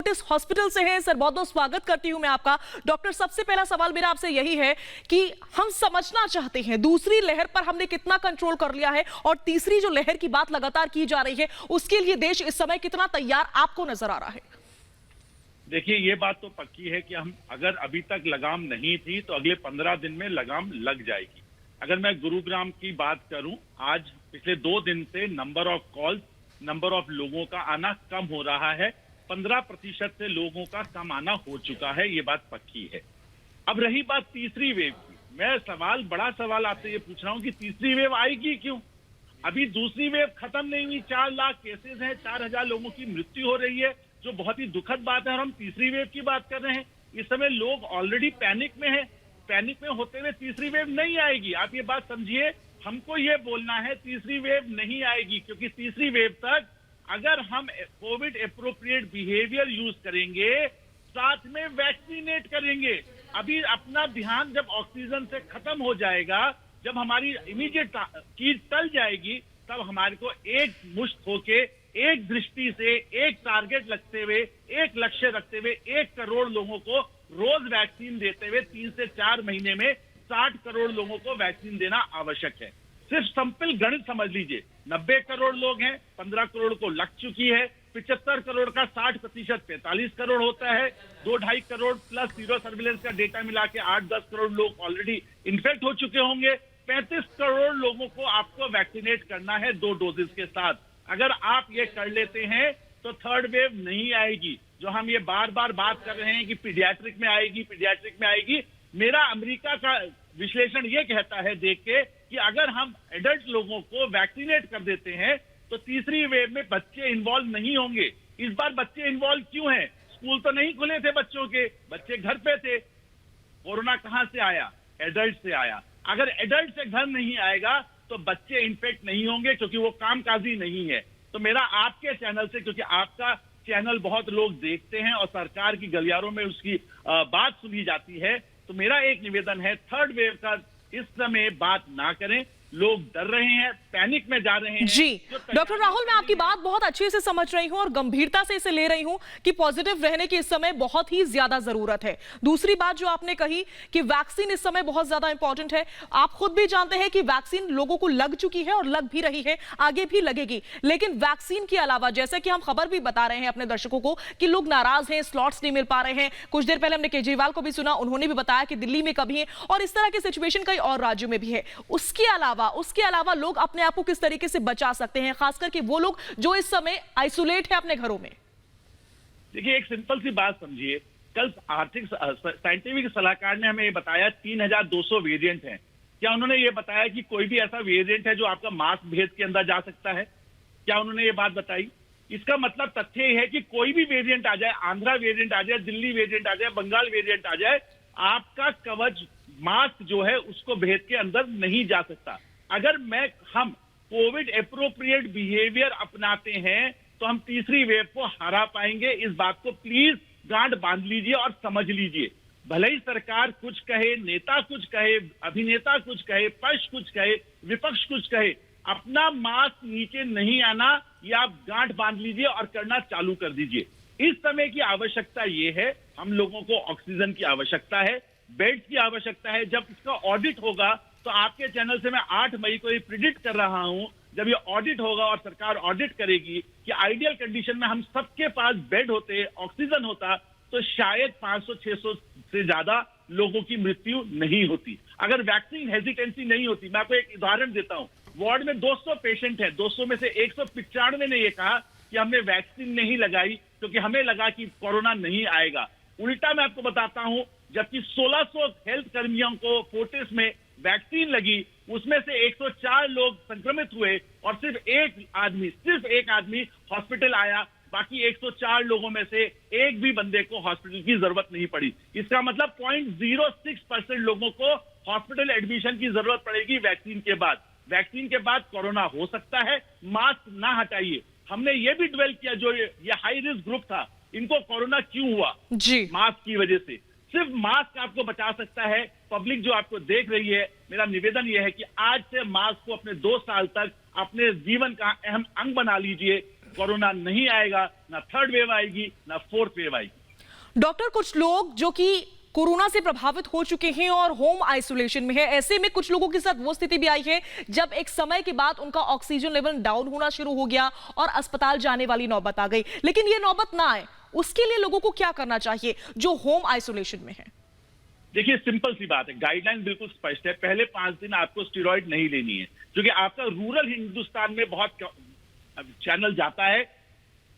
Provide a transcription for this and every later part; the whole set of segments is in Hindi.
फोर्टिस हॉस्पिटल से हैं। सर बहुत बहुत स्वागत करती हूं मैं आपका। डॉक्टर, सबसे पहला सवाल मेरा आपसे यही है कि हम समझना चाहते हैं दूसरी लहर पर हमने कितना कंट्रोल कर लिया है और तीसरी जो लहर की बात लगातार की जा रही है उसके लिए देश इस समय कितना तैयार आपको नजर आ रहा है? देखिए, ये बात तो पक्की है कि हम अगर अभी तक लगाम नहीं थी तो अगले 15 दिन में लगाम लग जाएगी। अगर मैं गुरुग्राम की बात करूं, आज पिछले 2 दिन से number of calls, number of लोगों का आना कम हो रहा है। 15% से लोगों का कम आना हो चुका है, ये बात पक्की है। अब रही बात तीसरी वेव की, मैं बड़ा सवाल आपसे ये पूछ रहा हूं कि तीसरी वेव आएगी क्यों? अभी दूसरी वेव खत्म नहीं हुई, 4 लाख केसेस हैं, 4000 लोगों की मृत्यु हो रही है, जो बहुत ही दुखद बात है। और हम तीसरी वेव की बात कर रहे हैं। इस समय लोग ऑलरेडी पैनिक में हैं। पैनिक में होते हुए तीसरी वेव नहीं आएगी, आप ये बात समझिए। हमको ये बोलना है तीसरी वेव नहीं आएगी, क्योंकि तीसरी वेव तक अगर हम कोविड एप्रोप्रिएट बिहेवियर यूज करेंगे, साथ में वैक्सीनेट करेंगे। अभी अपना ध्यान जब ऑक्सीजन से खत्म हो जाएगा, जब हमारी इमीडिएट चीज टल जाएगी, तब हमारे को एक मुश्त होके, एक दृष्टि से, एक टारगेट रखते हुए, एक लक्ष्य रखते हुए 1 करोड़ लोगों को रोज वैक्सीन देते हुए 3 से 4 महीने में 60 करोड़ लोगों को वैक्सीन देना आवश्यक है। सिर्फ सिंपल गणित समझ लीजिए, 90 करोड़ लोग हैं, 15 करोड़ को लग चुकी है। 75 करोड़ का 60% 45 करोड़ होता है। 2-2.5 करोड़ प्लस सीरो सर्विलेंस का डेटा मिला के 8-10 करोड़ लोग ऑलरेडी इन्फेक्ट हो चुके होंगे। 35 करोड़ लोगों को आपको वैक्सीनेट करना है 2 डोजेस के साथ। अगर आप ये कर लेते हैं तो थर्ड वेव नहीं आएगी। जो हम ये बार बार बात कर रहे हैं कि पीडियाट्रिक में आएगी, मेरा अमेरिका का विश्लेषण ये कहता है देख के कि अगर हम एडल्ट लोगों को वैक्सीनेट कर देते हैं तो तीसरी वेव में बच्चे इन्वॉल्व नहीं होंगे। इस बार बच्चे इन्वॉल्व क्यों हैं? स्कूल तो नहीं खुले थे बच्चों के, बच्चे घर पे थे। कोरोना कहां से आया? एडल्ट से आया। अगर एडल्ट से घर नहीं आएगा तो बच्चे इन्फेक्ट नहीं होंगे, क्योंकि वो कामकाजी नहीं है। तो मेरा आपके चैनल से, क्योंकि आपका चैनल बहुत लोग देखते हैं और सरकार की गलियारों में उसकी बात सुनी जाती है, तो मेरा एक निवेदन है, थर्ड वेव का इस समय बात ना करें। लोग डर रहे हैं, पैनिक में जा रहे हैं। जी डॉक्टर राहुल, मैं आपकी बात बहुत अच्छे से समझ रही हूं और गंभीरता से इसे ले रही हूं कि पॉजिटिव रहने की इस समय बहुत ही ज्यादा जरूरत है। दूसरी बात जो आपने कही कि वैक्सीन इस समय बहुत ज्यादा इंपॉर्टेंट है। आप खुद भी जानते हैं कि वैक्सीन लोगों को लग चुकी है और लग भी रही है, आगे भी लगेगी। लेकिन वैक्सीन के अलावा, जैसे कि हम खबर भी बता रहे हैं अपने दर्शकों को कि लोग नाराज हैं, स्लॉट्स नहीं मिल पा रहे हैं। कुछ देर पहले हमने केजरीवाल को भी सुना, उन्होंने भी बताया कि दिल्ली में कभी है और इस तरह की सिचुएशन कई और राज्यों में भी है। उसके अलावा लोग अपने आप को किस तरीके से बचा सकते हैं, खास करके वो लोग जो इस समय आइसोलेट है अपने घरों में? देखिए, एक सिंपल सी बात समझिए। कल आर्थिक साइंटिफिक सलाहकार ने हमें ये बताया 3200 वेरिएंट हैं। क्या उन्होंने ये बताया कि कोई भी ऐसा वेरिएंट है जो आपका मास्क भेद के अंदर जा सकता है? क्या उन्होंने ये बात बताई? इसका मतलब तथ्य ये है कि कोई भी वेरिएंट आ जाए, आंध्रा वेरिएंट आ जाए, दिल्ली वेरिएंट आ जाए, बंगाल वेरिएंट आ जाए, आपका कवच मास्क जो है उसको भेद के अंदर नहीं जा सकता। अगर हम कोविड एप्रोप्रिएट बिहेवियर अपनाते हैं तो हम तीसरी वेव को हरा पाएंगे। इस बात को प्लीज गांठ बांध लीजिए और समझ लीजिए। भले ही सरकार कुछ कहे, नेता कुछ कहे, अभिनेता कुछ कहे, पक्ष कुछ कहे, विपक्ष कुछ कहे, अपना मास्क नीचे नहीं आना, ये आप गांठ बांध लीजिए और करना चालू कर दीजिए। इस समय की आवश्यकता ये है, हम लोगों को ऑक्सीजन की आवश्यकता है, बेड्स की आवश्यकता है। जब इसका ऑडिट होगा तो आपके चैनल से मैं 8 मई को ये प्रिडिक्ट कर रहा हूं, जब ये ऑडिट होगा और सरकार ऑडिट करेगी कि आइडियल कंडीशन में हम सबके पास बेड होते, ऑक्सीजन होता, तो शायद 500-600 से ज्यादा लोगों की मृत्यु नहीं होती। अगर वैक्सीन हेजिटेंसी नहीं होती। मैं आपको एक उदाहरण देता हूं। वार्ड में 200 पेशेंट है, 200 में से 195 ने यह कहा कि हमने वैक्सीन नहीं लगाई क्योंकि हमें लगा कि कोरोना नहीं आएगा। उल्टा मैं आपको बताता हूं, जबकि 1600 हेल्थ कर्मियों को फोर्टिस में वैक्सीन लगी, उसमें से 104 लोग संक्रमित हुए और सिर्फ एक आदमी हॉस्पिटल आया। बाकी 104 लोगों में से एक भी बंदे को हॉस्पिटल की जरूरत नहीं पड़ी। इसका मतलब 0.06% लोगों को हॉस्पिटल एडमिशन की जरूरत पड़ेगी वैक्सीन के बाद। वैक्सीन के बाद कोरोना हो सकता है, मास्क ना हटाइए। हमने ये भी ड्वेल किया, जो ये हाई रिस्क ग्रुप था, इनको कोरोना क्यों हुआ? जी, मास्क की वजह से। सिर्फ मास्क आपको बचा सकता है। पब्लिक जो आपको देख रही है, मेरा निवेदन यह है कि आज से मास्क को अपने 2 साल तक अपने जीवन का अहम अंग बना लीजिए। कोरोना नहीं आएगा, ना थर्ड वेव आएगी, ना फोर्थ वेव आएगी। डॉक्टर, कुछ लोग जो कि कोरोना से प्रभावित हो चुके हैं और होम आइसोलेशन में है, ऐसे में कुछ लोगों के साथ वो स्थिति भी आई है जब एक समय के बाद उनका ऑक्सीजन लेवल डाउन होना शुरू हो गया और अस्पताल जाने वाली नौबत आ गई। लेकिन ये नौबत ना आए उसके लिए लोगों को क्या करना चाहिए जो होम आइसोलेशन में है? देखिए, सिंपल सी बात है, गाइडलाइन बिल्कुल स्पष्ट है। पहले 5 दिन आपको स्टेरॉइड नहीं लेनी है, क्योंकि आपका रूरल हिंदुस्तान में बहुत चैनल जाता है।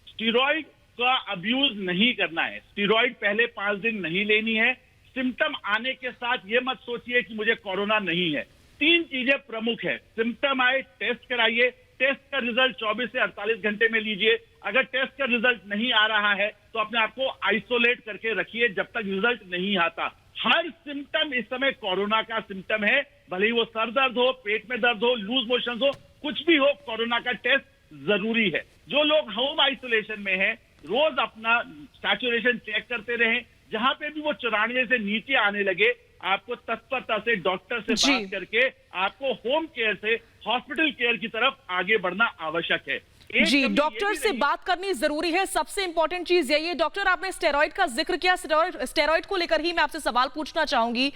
स्टेरॉइड का अब्यूज नहीं करना है। स्टेरॉइड पहले 5 दिन नहीं लेनी है। सिम्टम आने के साथ ये मत सोचिए कि मुझे कोरोना नहीं है। 3 चीजें प्रमुख है। सिम्टम आए, टेस्ट कराइए। टेस्ट का रिजल्ट 24 से 48 घंटे में लीजिए। अगर टेस्ट का रिजल्ट नहीं आ रहा है तो अपने आप को आइसोलेट करके रखिए जब तक रिजल्ट नहीं आता। हर सिम्टम इस समय कोरोना का सिम्टम है, भले ही वो सर दर्द हो, पेट में दर्द हो, लूज मोशन हो, कुछ भी हो, कोरोना का टेस्ट जरूरी है। जो लोग होम आइसोलेशन में है, रोज अपना सैचुरेशन चेक करते रहें। जहां पे भी वो 94 से नीचे आने लगे, आपको तत्परता से डॉक्टर से बात करके आपको होम केयर से हॉस्पिटल केयर की तरफ आगे बढ़ना आवश्यक है। जी, डॉक्टर से बात करनी जरूरी है, सबसे इंपॉर्टेंट चीज यही है। डॉक्टर, आपने स्टेरॉइड का जिक्र किया, स्टेरॉइड को लेकर ही मैं आपसे सवाल पूछना चाहूंगी।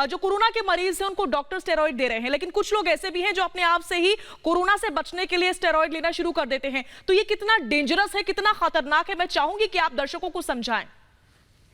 जो कोरोना के मरीज हैं उनको डॉक्टर स्टेरॉइड दे रहे हैं, लेकिन कुछ लोग ऐसे भी हैं जो अपने आप से ही कोरोना से बचने के लिए स्टेरॉइड लेना शुरू कर देते हैं। तो ये कितना डेंजरस है, कितना खतरनाक है, मैं चाहूंगी कि आप दर्शकों को समझाएं।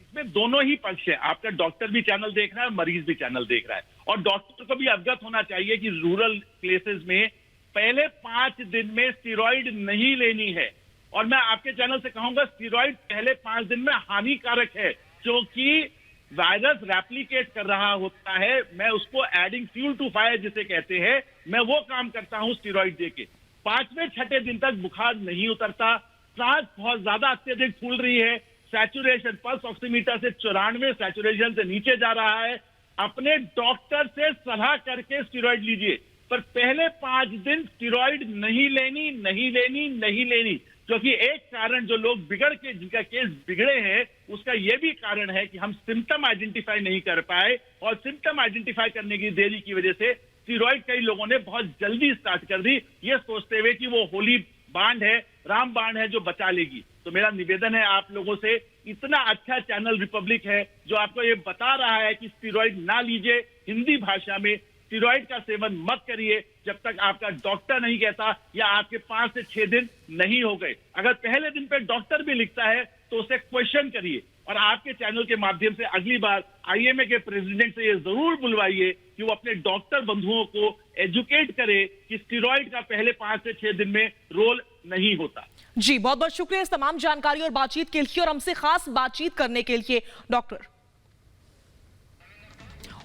इसमें दोनों ही पक्ष है। आपका डॉक्टर भी चैनल देख रहा है, मरीज भी चैनल देख रहा है, और डॉक्टर को भी अवगत होना चाहिए कि रूरल प्लेसेस में पहले 5 दिन में स्टेरॉइड नहीं लेनी है। और मैं आपके चैनल से कहूंगा, स्टेरॉइड पहले 5 दिन में हानिकारक है, क्योंकि वायरस रेप्लिकेट कर रहा होता है। मैं उसको एडिंग फ्यूल टू फायर जिसे कहते हैं, मैं वो काम करता हूं स्टेरॉइड देके। 5वें 6ठे दिन तक बुखार नहीं उतरता, सांस बहुत ज्यादा अत्यधिक फूल रही है, सैचुरेशन पल्स ऑक्सीमीटर से 94 सैचुरेशन से नीचे जा रहा है। अपने डॉक्टर से सलाह करके स्टेरॉइड लीजिए, पर पहले 5 दिन स्टेरॉइड नहीं लेनी, नहीं लेनी, नहीं लेनी। क्योंकि एक कारण जो लोग बिगड़ के, जिनका केस बिगड़े हैं, उसका यह भी कारण है कि हम सिम्टम आइडेंटिफाई नहीं कर पाए, और सिम्टम आइडेंटिफाई करने की देरी की वजह से स्टेरॉइड कई लोगों ने बहुत जल्दी स्टार्ट कर दी, ये सोचते हुए कि वो होली बांड है, राम बांड है जो बचा लेगी। तो मेरा निवेदन है आप लोगों से, इतना अच्छा चैनल रिपब्लिक है जो आपको ये बता रहा है कि स्टेरॉइड ना लीजिए, हिंदी भाषा में स्टेरॉइड का सेवन मत करिए जब तक आपका डॉक्टर नहीं कहता या आपके 5 से 6 दिन नहीं हो गए। अगर पहले दिन पे डॉक्टर भी लिखता है तो उसे क्वेश्चन करिए, और आपके चैनल के माध्यम से अगली बार आईएमए के प्रेसिडेंट से ये जरूर बुलवाइए कि वो अपने डॉक्टर बंधुओं को एजुकेट करे कि स्टेरॉइड का पहले 5 से 6 दिन में रोल नहीं होता। जी, बहुत बहुत शुक्रिया इस तमाम जानकारी और बातचीत के लिए, और हमसे खास बातचीत करने के लिए डॉक्टर।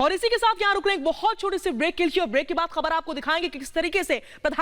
और इसी के साथ यहां रुक रहे हैं एक बहुत छोटे से ब्रेक के लिए, और ब्रेक के बाद खबर आपको दिखाएंगे कि किस तरीके से